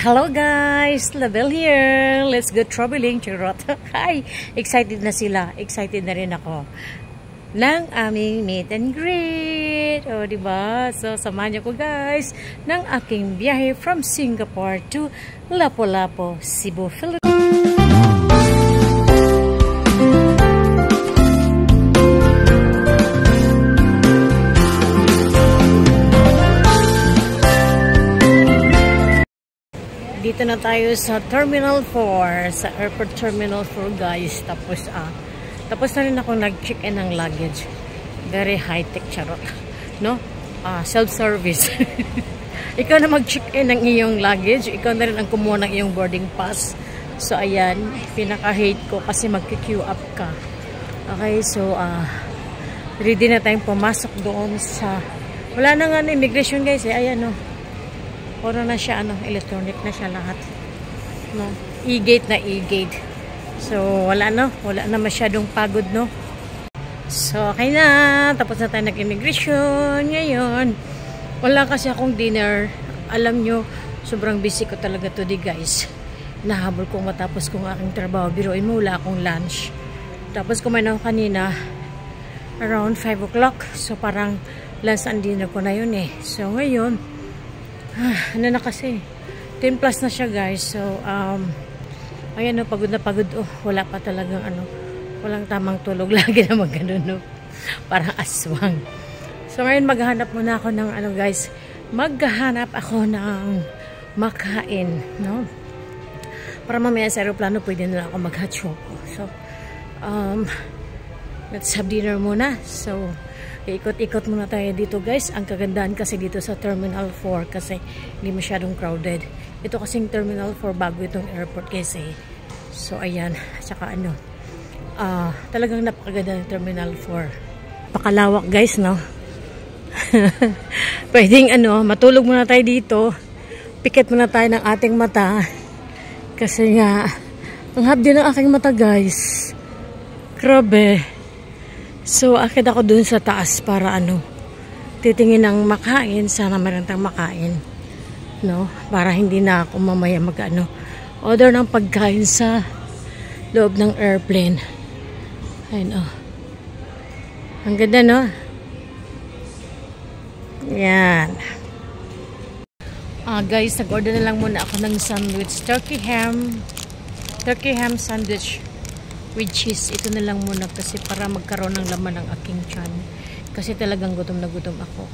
Hello guys! Label here! Let's go traveling! Charot! Hi! Excited na sila. Excited na rin ako. Ng aming meet and greet. O, diba? So, samahan niyo ko guys ng aking biyahe from Singapore to Lapu-Lapu, Cebu, Philippines. Dito na tayo sa Terminal 4, sa Airport Terminal 4 guys. Tapos na rin ako nag-check-in ng luggage. Very high-tech, charot. No? Self-service. Ikaw na mag-check-in ng iyong luggage. Ikaw na rin ang kumuha ng iyong boarding pass. So, ayan. Pinaka-hate ko kasi mag-queue up ka. Okay, so, ready na tayong pumasok doon sa... Wala na nga na immigration guys. Ayan, no? Puro na siya, electronic na siya lahat. No? E-gate na e-gate. So, wala na masyadong pagod, no? So, okay na. Tapos na tayo nag-immigration. Ngayon, wala kasi akong dinner. Alam nyo, sobrang busy ko talaga today, guys. Nahabol kong matapos kong aking trabaho. Biruin mo, wala akong lunch. Tapos kumain ako kanina around 5 o'clock. So, parang lunch and dinner ko na yun eh. So, ngayon, ano na kasi 10 plus na siya guys. So ayan, pagod na pagod. Wala pa talagang walang tamang tulog. Lagi naman ganun, no? Parang aswang. So ngayon maghahanap muna ako ng guys, maghahanap ako ng makain, no? Para mamaya sa aeroplano pwede na ako mag-hachoko. So let's have dinner muna. So ikot-ikot muna tayo dito guys. Ang kagandahan kasi dito sa Terminal 4 kasi hindi masyadong crowded. Ito kasing Terminal 4 bago itong airport kasi. So ayan, saka talagang napakaganda ng Terminal 4. Pakalawak guys, no? Pwedeng matulog muna tayo dito. Pikit muna tayo ng ating mata. Kasi nga ang habdi ng aking mata guys. Grabe. So, akit ako dun sa taas para titingin ng makain. Sana meron tayong makain. No? Para hindi na ako mamaya order ng pagkain sa loob ng airplane. Ayun, ang ganda, no? Yan. Guys, nag-order na lang muna ako ng sandwich. Turkey ham sandwich with cheese. Ito na lang muna kasi para magkaroon ng laman ng aking tiyan. Kasi talagang gutom na gutom ako.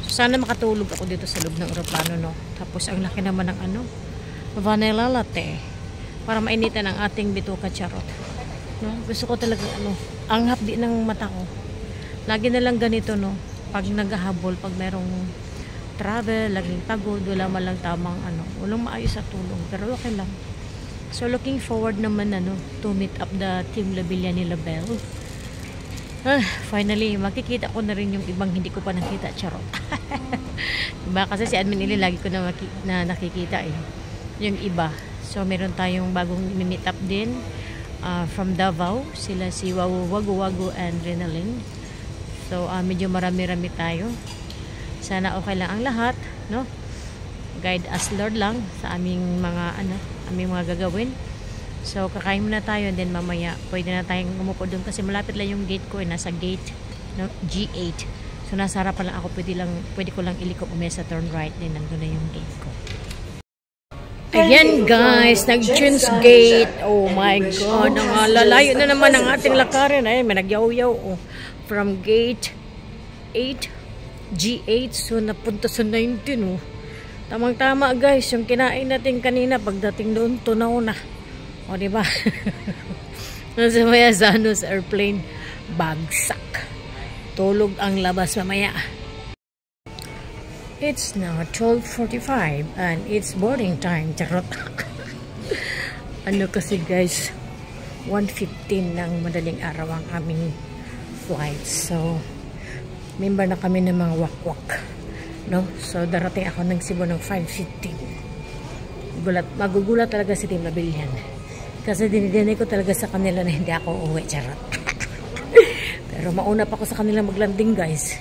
So, sana makatulog ako dito sa loob ng aeroplano, no? Tapos ang laki naman ng vanilla latte. Para mainitan ang ating bituka, charot. No? Gusto ko talaga ang hapdi ng mata ko. Lagi na lang ganito, no? Pag naghahabol, pag merong travel, laging pagod, wala man lang tamang walang maayos sa tulong. Pero okay lang. So, looking forward naman to meet up the Team Labilla ni Label. Finally, makikita ko na rin yung ibang hindi ko pa nakita. Charot. Diba? Kasi si Admin Ili, lagi ko na nakikita eh. Yung iba. So, meron tayong bagong meet up din. From Davao. Sila si Wagu and Renalyn. So, medyo marami-rami tayo. Sana okay lang ang lahat. No? Guide us Lord lang sa aming mga aming mga gagawin. So kakain muna tayo and then mamaya pwede na tayong umupo doon kasi malapit lang yung gate ko nasa gate G8. So nasa harapan lang ako, pwede ko lang iliko sa turn right din nandun na yung gate ko. Ayan guys, nag-change gate. Oh my god, lalayo na naman ang ating lakarin. Ay, may nagyaw-yaw from gate 8 G8 so napunta sa 19 Tamang-tama guys, yung kinain natin kanina pagdating doon, tunaw na. O diba? Nasa maya sa airplane, bagsak. Tulog ang labas mamaya. It's now 12:45 and it's boarding time. Charot. Kasi guys, 1:15 ng madaling araw ang aming flight. So, member na kami ng mga wakwak. No? So, darating ako ng Cebu ng 5:15. Magugulat talaga si Team Labilla. Kasi dinidinay ko talaga sa kanila na hindi ako uuwi. Charot. Pero mauna pa ako sa kanila maglanding, guys.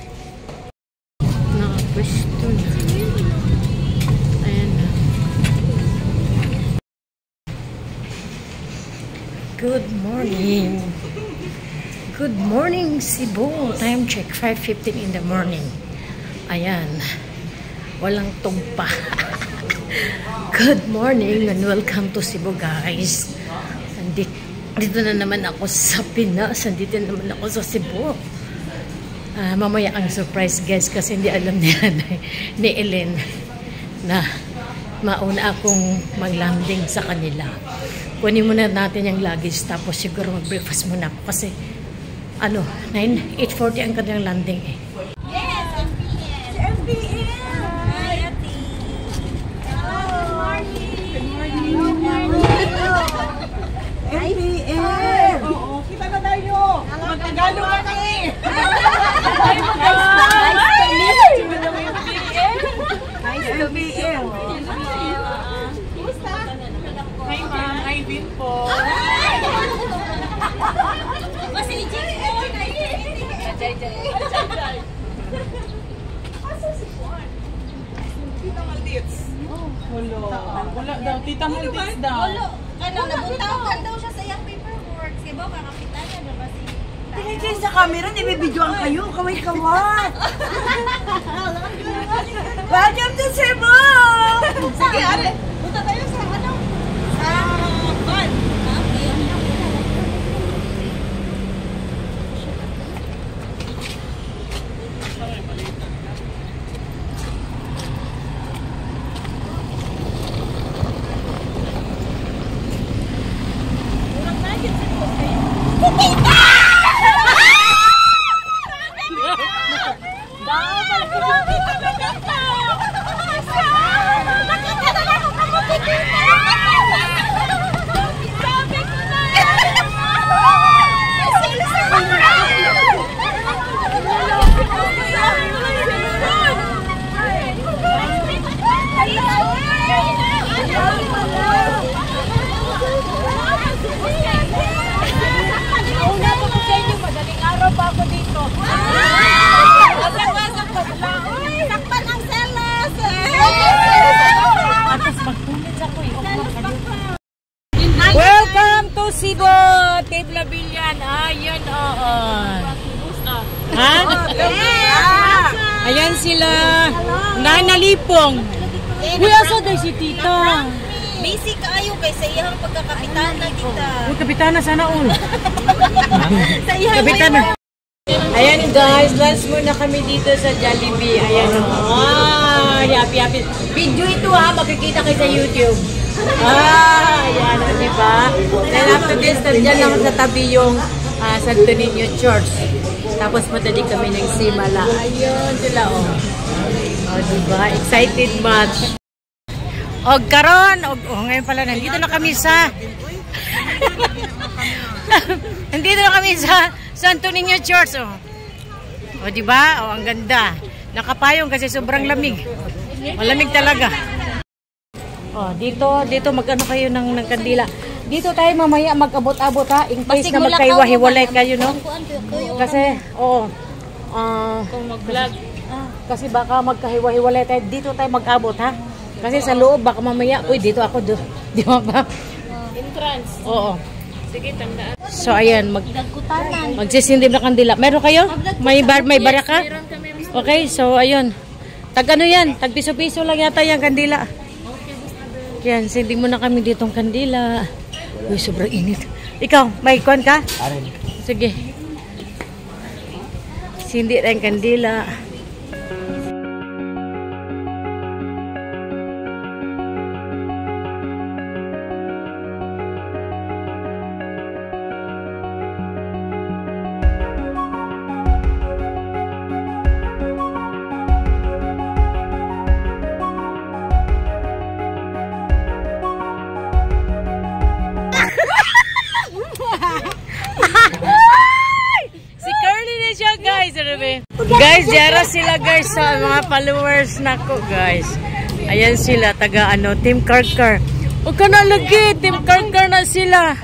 Nakapwesto na. Ayan na. Good morning. Good morning, Cebu. Time check, 5:15 in the morning. Ayan. Walang tugpa. Good morning and welcome to Cebu, guys. Dito na naman ako sa Pinas. Dito naman ako sa Cebu. Mamaya ang surprise, guys, kasi hindi alam nila ni Ellen na mauna akong mag-landing sa kanila. Kunin muna natin yung luggage tapos siguro mag-breakfast muna ako kasi 8:40 ang kanyang landing eh. Yes, MPM! Hi, Ate! Good morning! Good morning! MPM! Oo, kita na tayo! Magtagalo ka kami! Nice to meet you! Kumusta? Hi, ma'am! Hi, Vin po! Kasi ni Jay po! Jay! Asa si Juan? Tita Maldives. Wala daw. Tita Maldives daw. Ano, nabutaw daw siya sa iyang paperwork. Sige ba, kakapitanan na ba si... Tingin kayo sa camera, nibibidyoan kayo. Kaway-kawat. Welcome to Cebu! Sige, are. Punta tayo sa ano? Sa van. Welcome to Cebu, Team Labilyan. Ayun, oo. Ha? Ayan sila. Nanalipong. We also there si Tita. Basic kayo kay sa iyang pagkakapitana, tita. Uy, kapitana sana all. Sa iyang Kapitana. Ayan guys, lunch muna kami dito sa Jollibee. Ayan o. Happy. Video ito ha, makikita kayo sa YouTube. Ayan o, diba? Then after this, nandiyan lang sa tabi yung Santo Niño Church. Tapos madali kami ng Simala. Ayun sila o. O diba? Excited much. O karon, ngayon pala, nandito na kami sa nandito na kami sa Santo Niño Church. O diba? O ang ganda. Nakapayong kasi sobrang lamig. Malamig talaga. O dito mag-ano kayo ng kandila. Dito tayo mamaya mag-abot-abot ha. In case na magkaiwa-hiwalay kayo, no? Kasi, oo. Kung mag-vlog. Kasi baka magkahiwa-hiwalay tayo. Dito tayo mag-abot ha. Kasi sa loob, baka mamaya, uy, dito ako do. Di ba ba? Entrance. Oo. Sige, tandaan. So, ayan. Magsisindim na kandila. Meron kayo? May baraka? Okay, so, ayun. Tag ano yan? Tag piso-piso lang yata yung kandila. Yan, sindim mo na kami ditong kandila. Uy, sobrang init. Ikaw, may kuwan ka? Sige. Sindi na yung kandila. Guys, jara sila guys sa mga followers nako guys. Ayan sila taga Team Karkar. Huwag ka na lagi, Team Karkar na sila.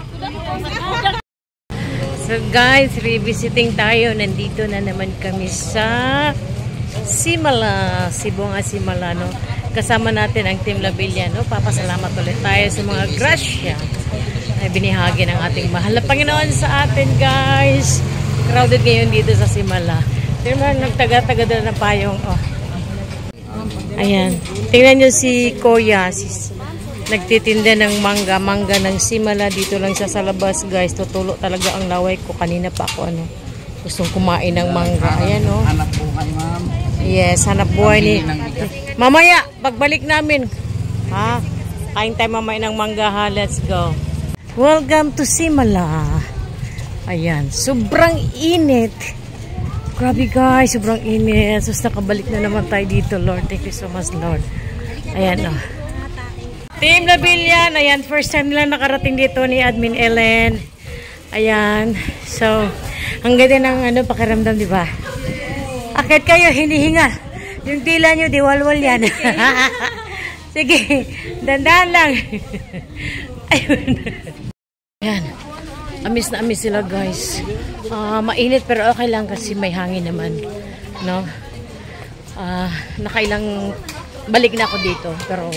So guys, revisiting tayo. Nandito na naman kami sa Simala, Cebu nga Simala, no? kasama natin ang Team Labilia, no? Papasalamat ulit tayo sa mga grasya ay binihagi ng ating mahal na Panginoon sa atin, guys. Crowded ngayon dito sa Simala. Tingnan mo, nagtaga-taga doon ng payong. Oh. Ayan. Tingnan nyo si Koya. Nagtitinda ng mangga. Mangga ng Simala. Dito lang siya sa labas, guys. Tutulo talaga ang laway ko. Kanina pa ako, gustong kumain ng mangga. Ayan, oh. Hanap buhay, ma'am. Yes, hanap buhay ni... Mamaya, pagbalik namin. Ha? Kain tayo mamaya ng mangga, ha? Let's go. Welcome to Simala. Ayan, sobrang init. Grabe, guys, sobrang init. So, nakabalik na naman tayo dito, Lord. Thank you so much, Lord. Ayan, oh. Team Labilia, ayan, first time nila nakarating dito ni Admin Ellen. Ayan, so, ang ganda ng pakiramdam, di ba? Akit kayo, hinihinga. Yung tila nyo, diwalwal yan. Sige, dandan lang. Ayun. Yan. Amis na amis sila, guys. Mainit pero okay lang kasi may hangin naman. No? Nakailang balik na ako dito pero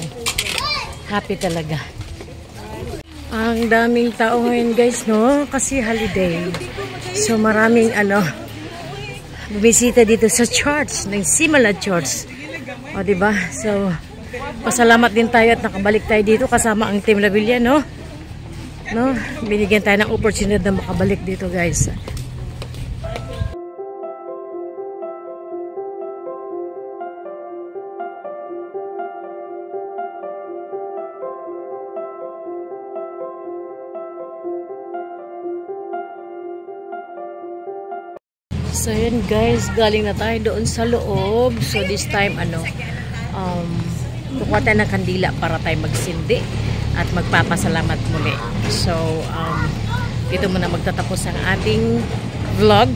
happy talaga. Ang daming tao ngayon, guys, no? Kasi holiday. So maraming bumisita dito sa church, ng Simala Church. O, diba? So, pasalamat din tayo at nakabalik tayo dito kasama ang Team Labilia, no? Binigyan tayo ng opportunity na makabalik dito, guys. So, yun, guys, galing na tayo doon sa loob. So, this time, kukuha tayo ng kandila para tayo magsindi at magpapasalamat muli. So, dito muna magtatapos ang ating vlog.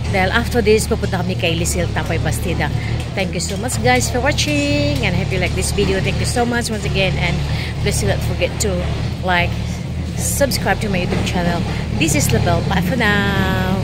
Dahil after this, pupunta kami kay Lisil Tapoy Bastida. Thank you so much, guys, for watching. And I hope you like this video. Thank you so much once again. And please do not forget to like, subscribe to my YouTube channel. This is Labelle. Bye for now.